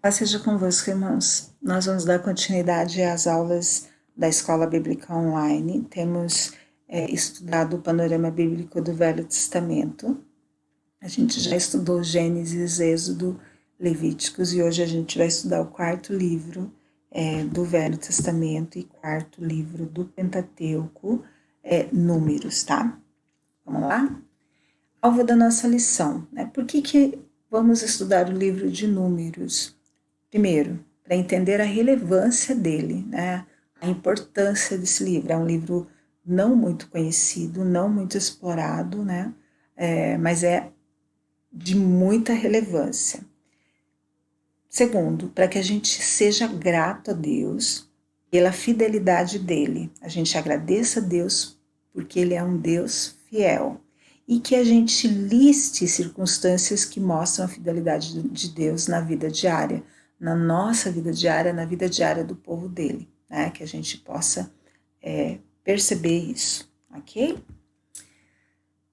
Paz seja convosco, irmãos. Nós vamos dar continuidade às aulas da Escola Bíblica Online. Temos estudado o panorama bíblico do Velho Testamento. A gente já estudou Gênesis, Êxodo, Levíticos e hoje a gente vai estudar o quarto livro do Velho Testamento e quarto livro do Pentateuco, Números, tá? Vamos lá? Alvo da nossa lição, né? Por que vamos estudar o livro de Números? Primeiro, para entender a relevância dele, né? A importância desse livro. É um livro não muito conhecido, não muito explorado, né? Mas é de muita relevância. Segundo, para que a gente seja grato a Deus pela fidelidade dele. A gente agradeça a Deus porque ele é um Deus fiel. E que a gente liste circunstâncias que mostram a fidelidade de Deus na vida diária, na nossa vida diária, na vida diária do povo dele, né? Que a gente possa perceber isso, ok?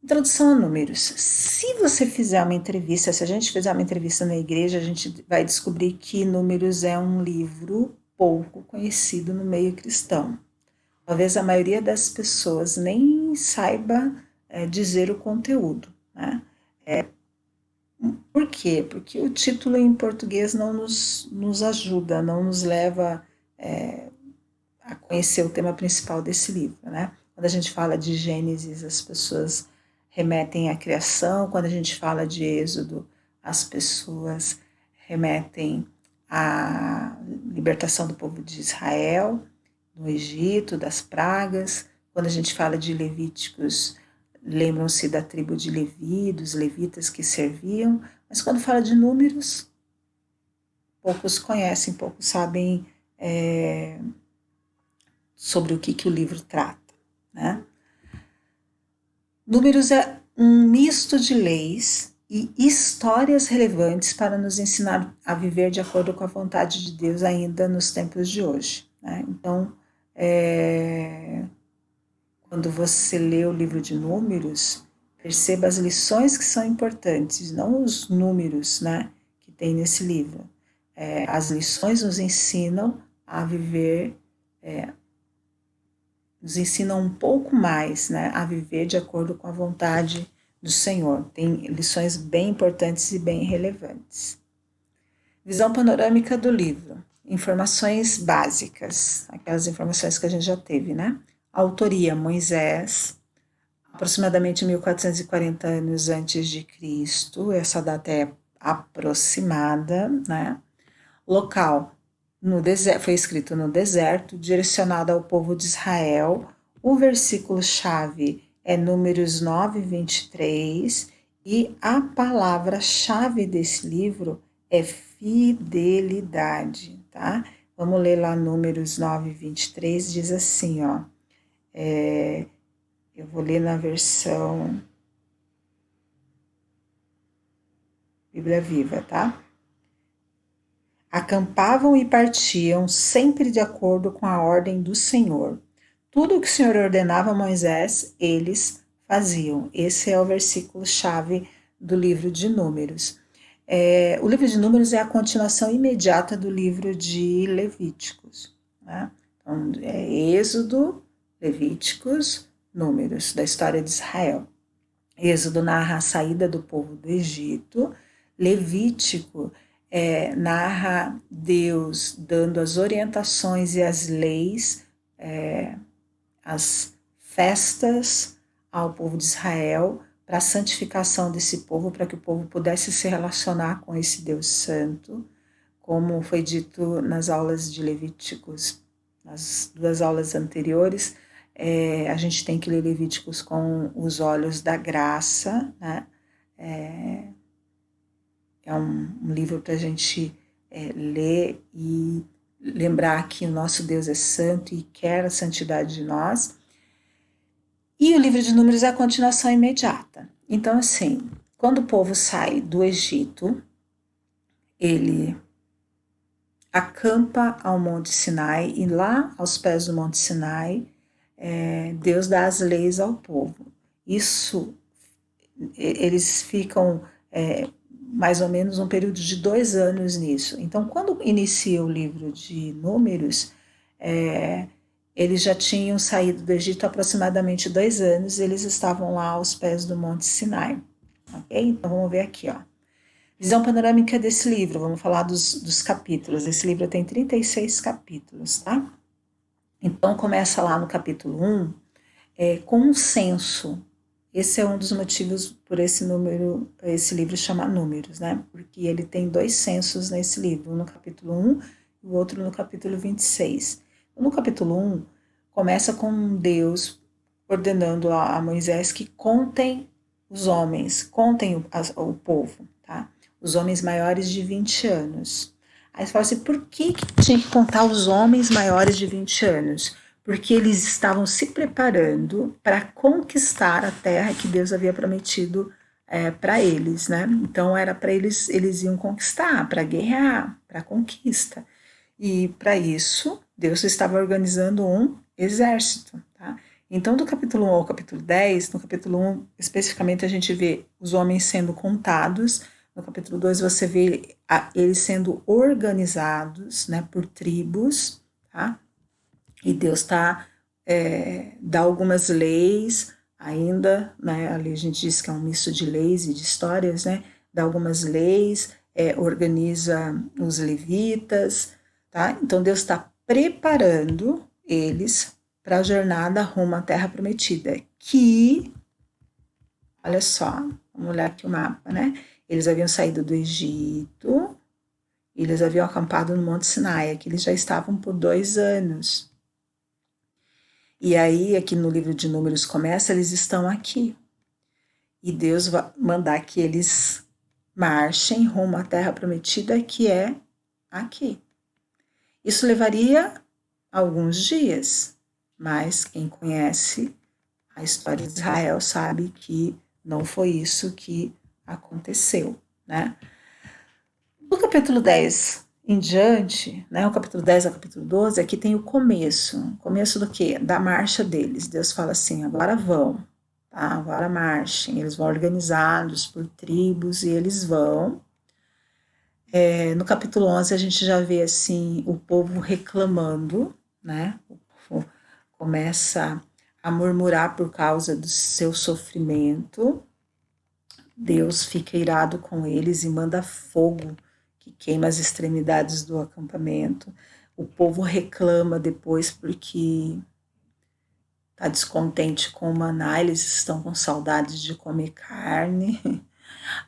Introdução a Números. Se você fizer uma entrevista, se a gente fizer uma entrevista na igreja, a gente vai descobrir que Números é um livro pouco conhecido no meio cristão. Talvez a maioria das pessoas nem saiba dizer o conteúdo, né? Por quê? Porque o título em português não nos ajuda, não nos leva a conhecer o tema principal desse livro, né? Quando a gente fala de Gênesis, as pessoas remetem à criação, quando a gente fala de Êxodo, as pessoas remetem à libertação do povo de Israel, no Egito, das pragas. Quando a gente fala de Levíticos, lembram-se da tribo de Levi, dos levitas que serviam, mas quando fala de Números, poucos conhecem, poucos sabem sobre o que o livro trata, né? Números é um misto de leis e histórias relevantes para nos ensinar a viver de acordo com a vontade de Deus ainda nos tempos de hoje, né? Então, quando você lê o livro de Números, perceba as lições que são importantes, não os números, né, que tem nesse livro. As lições nos ensinam a viver, nos ensinam um pouco mais, né, a viver de acordo com a vontade do Senhor. Tem lições bem importantes e bem relevantes. Visão panorâmica do livro. Informações básicas, aquelas informações que a gente já teve, né? Autoria, Moisés, aproximadamente 1440 anos antes de Cristo, essa data é aproximada, né? Local, no deserto, foi escrito no deserto, direcionado ao povo de Israel. O versículo-chave é Números 9, 23, e a palavra-chave desse livro é fidelidade, tá? Vamos ler lá Números 9, 23, diz assim, ó. Eu vou ler na versão Bíblia Viva, tá? Acampavam e partiam sempre de acordo com a ordem do Senhor. Tudo o que o Senhor ordenava a Moisés, eles faziam. Esse é o versículo-chave do livro de Números. O livro de Números é a continuação imediata do livro de Levíticos, né? Então, é Êxodo, Levíticos, Números, da história de Israel. Êxodo narra a saída do povo do Egito, Levítico narra Deus dando as orientações e as leis, as festas ao povo de Israel para a santificação desse povo, para que o povo pudesse se relacionar com esse Deus santo, como foi dito nas aulas de Levíticos, nas duas aulas anteriores. A gente tem que ler Levíticos com os olhos da graça, né? É um livro para a gente ler e lembrar que o nosso Deus é santo e quer a santidade de nós. E o livro de Números é a continuação imediata. Então, assim, quando o povo sai do Egito, ele acampa ao Monte Sinai e lá aos pés do Monte Sinai, Deus dá as leis ao povo. Isso, eles ficam mais ou menos um período de 2 anos nisso. Então, quando inicia o livro de Números, eles já tinham saído do Egito há aproximadamente 2 anos, e eles estavam lá aos pés do Monte Sinai. Ok? Então, vamos ver aqui, ó. Visão panorâmica desse livro, vamos falar dos capítulos. Esse livro tem 36 capítulos, tá? Então, começa lá no capítulo 1, com um censo. Esse é um dos motivos por esse livro chamar Números, né? Porque ele tem 2 censos nesse livro, um no capítulo 1 e o outro no capítulo 26. No capítulo 1, começa com Deus ordenando a Moisés que contem os homens, contem o povo, tá? Os homens maiores de 20 anos. Aí você fala assim, por que tinha que contar os homens maiores de 20 anos? Porque eles estavam se preparando para conquistar a terra que Deus havia prometido para eles, né? Então era para eles iam conquistar, para guerrear, para conquista. E para isso, Deus estava organizando um exército, tá? Então, do capítulo 1 ao capítulo 10, no capítulo 1, especificamente, a gente vê os homens sendo contados. No capítulo 2, você vê eles sendo organizados, né, por tribos, tá? E Deus dá algumas leis ainda, né? Ali a gente diz que é um misto de leis e de histórias, né? Dá algumas leis, organiza os levitas, tá? Então Deus está preparando eles para a jornada rumo à Terra Prometida, que, olha só, vamos olhar aqui o mapa, né? Eles haviam saído do Egito, eles haviam acampado no Monte Sinai, aqui eles já estavam por 2 anos. E aí, aqui no livro de Números começa, eles estão aqui. E Deus vai mandar que eles marchem rumo à Terra Prometida, que é aqui. Isso levaria alguns dias, mas quem conhece a história de Israel sabe que não foi isso que aconteceu, né? No capítulo 10 em diante, né, o capítulo 10 ao capítulo 12, aqui tem o começo. Começo do quê? Da marcha deles. Deus fala assim, agora vão, tá? Agora marchem. Eles vão organizados por tribos e eles vão. No capítulo 11 a gente já vê assim o povo reclamando, né? O povo começa a murmurar por causa do seu sofrimento. Deus fica irado com eles e manda fogo que queima as extremidades do acampamento. O povo reclama depois porque está descontente com o maná, eles estão com saudades de comer carne.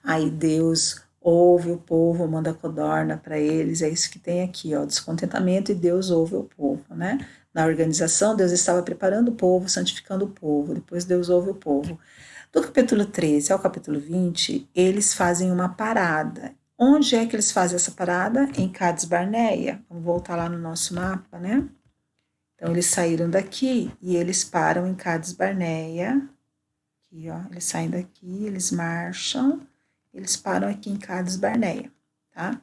Aí Deus ouve o povo, manda codorna para eles. É isso que tem aqui, ó, descontentamento, e Deus ouve o povo, né? Na organização, Deus estava preparando o povo, santificando o povo. Depois Deus ouve o povo. Do capítulo 13 ao capítulo 20, eles fazem uma parada. Onde é que eles fazem essa parada? Em Cades Barneia. Vamos voltar lá no nosso mapa, né? Então, eles saíram daqui e eles param em Cades Barneia. Aqui, ó, eles saem daqui, eles marcham, eles param aqui em Cades Barneia, tá?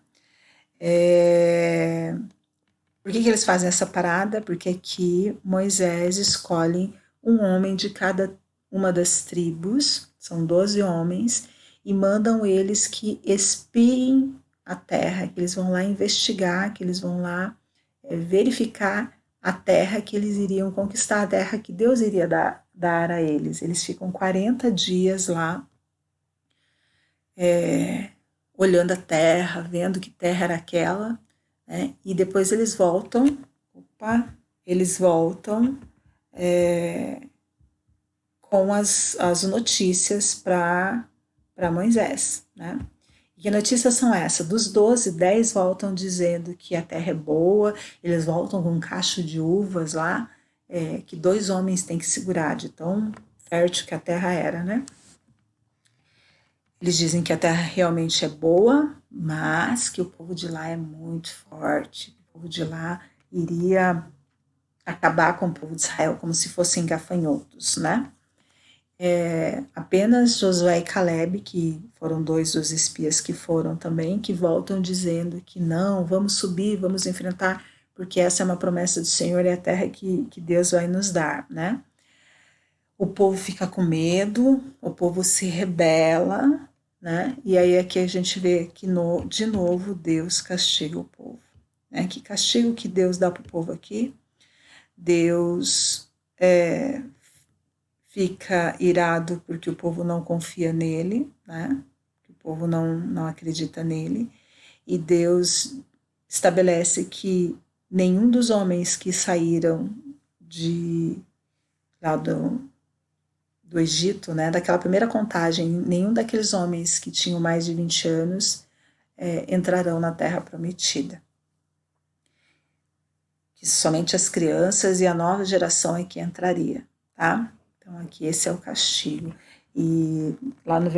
Por que eles fazem essa parada? Porque aqui Moisés escolhe um homem de cada uma das tribos, são 12 homens, e mandam eles que espiem a terra, que eles vão lá investigar, que eles vão lá verificar a terra que eles iriam conquistar, a terra que Deus iria dar a eles. Eles ficam 40 dias lá, olhando a terra, vendo que terra era aquela, né? E depois eles voltam, com as notícias para Moisés, né? E que notícias são essas? Dos 12, 10 voltam dizendo que a terra é boa, eles voltam com um cacho de uvas lá, que 2 homens têm que segurar, de tão fértil que a terra era, né? Eles dizem que a terra realmente é boa, mas que o povo de lá é muito forte, o povo de lá iria acabar com o povo de Israel como se fossem gafanhotos, né? Apenas Josué e Caleb, que foram 2 dos espias que foram também, que voltam dizendo que não, vamos subir, vamos enfrentar, porque essa é uma promessa do Senhor, é a terra que Deus vai nos dar, né? O povo fica com medo, o povo se rebela, né? E aí aqui a gente vê que de novo Deus castiga o povo. Né? Que castigo que Deus dá para o povo aqui? Deus fica irado porque o povo não confia nele, né? O povo não acredita nele. E Deus estabelece que nenhum dos homens que saíram lá do Egito, né, daquela primeira contagem, nenhum daqueles homens que tinham mais de 20 anos entrarão na terra prometida. Que somente as crianças e a nova geração é que entraria, tá? Então aqui esse é o castigo. E lá no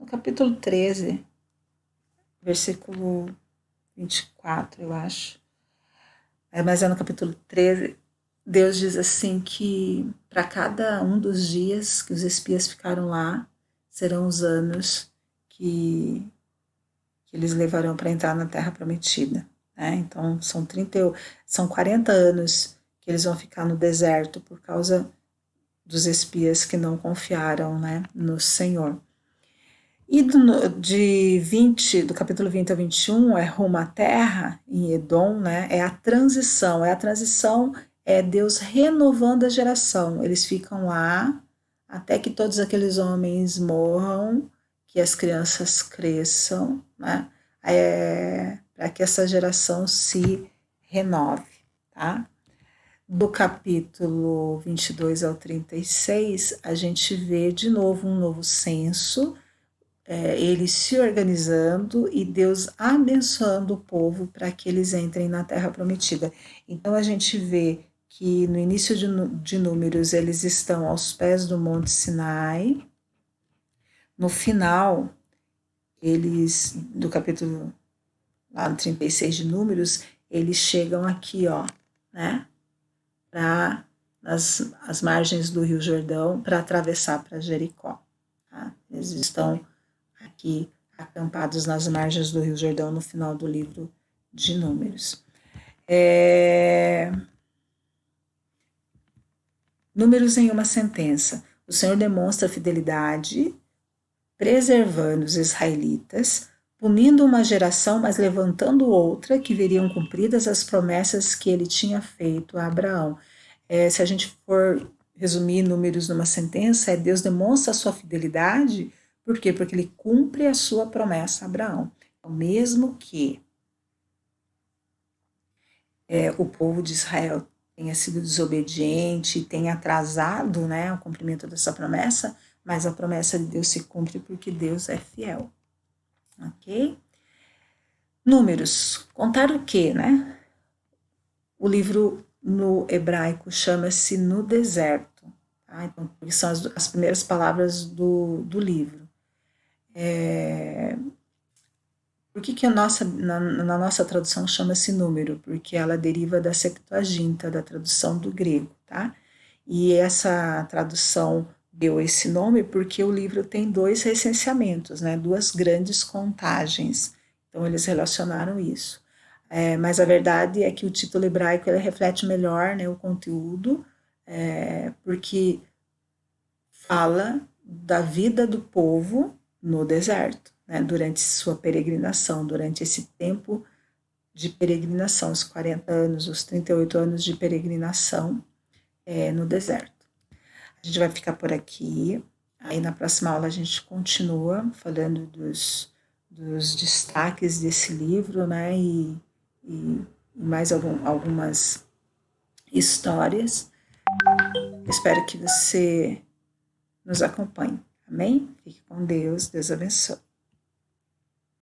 capítulo 13, versículo 24, eu acho, mas é no capítulo 13, Deus diz assim que para cada um dos dias que os espias ficaram lá, serão os anos que eles levarão para entrar na terra prometida. Né? Então são 40 anos que eles vão ficar no deserto por causa dos espias que não confiaram, né, no Senhor. E do capítulo 20 a 21 é rumo à terra, em Edom, né? É a transição, é Deus renovando a geração. Eles ficam lá até que todos aqueles homens morram, que as crianças cresçam, né? Para que essa geração se renove, tá? Do capítulo 22 ao 36, a gente vê de novo um novo censo, eles se organizando e Deus abençoando o povo para que eles entrem na terra prometida. Então a gente vê que no início de Números eles estão aos pés do Monte Sinai. No final, do capítulo lá no 36 de Números, eles chegam aqui, ó, né, as margens do Rio Jordão para atravessar para Jericó. Tá? Eles estão aqui acampados nas margens do Rio Jordão no final do livro de Números. Números em uma sentença. O Senhor demonstra fidelidade, preservando os israelitas, punindo uma geração, mas levantando outra, que veriam cumpridas as promessas que ele tinha feito a Abraão. Se a gente for resumir Números numa sentença, Deus demonstra a sua fidelidade. Por quê? Porque ele cumpre a sua promessa a Abraão. Então, mesmo que o povo de Israel tenha sido desobediente e tenha atrasado, né, o cumprimento dessa promessa, mas a promessa de Deus se cumpre porque Deus é fiel. Ok? Números. Contar o quê, né? O livro no hebraico chama-se No Deserto. Tá? Então, são as primeiras palavras do livro. Por que na nossa tradução chama-se número? Porque ela deriva da Septuaginta, da tradução do grego, tá? E essa tradução deu esse nome porque o livro tem 2 recenseamentos, né? 2 grandes contagens. Então eles relacionaram isso. Mas a verdade é que o título hebraico ele reflete melhor, né, o conteúdo, porque fala da vida do povo no deserto, né, durante sua peregrinação, durante esse tempo de peregrinação, os 40 anos, os 38 anos de peregrinação no deserto. A gente vai ficar por aqui, aí na próxima aula a gente continua falando dos destaques desse livro, né, e mais algumas histórias. Espero que você nos acompanhe. Amém? Fique com Deus. Deus abençoe.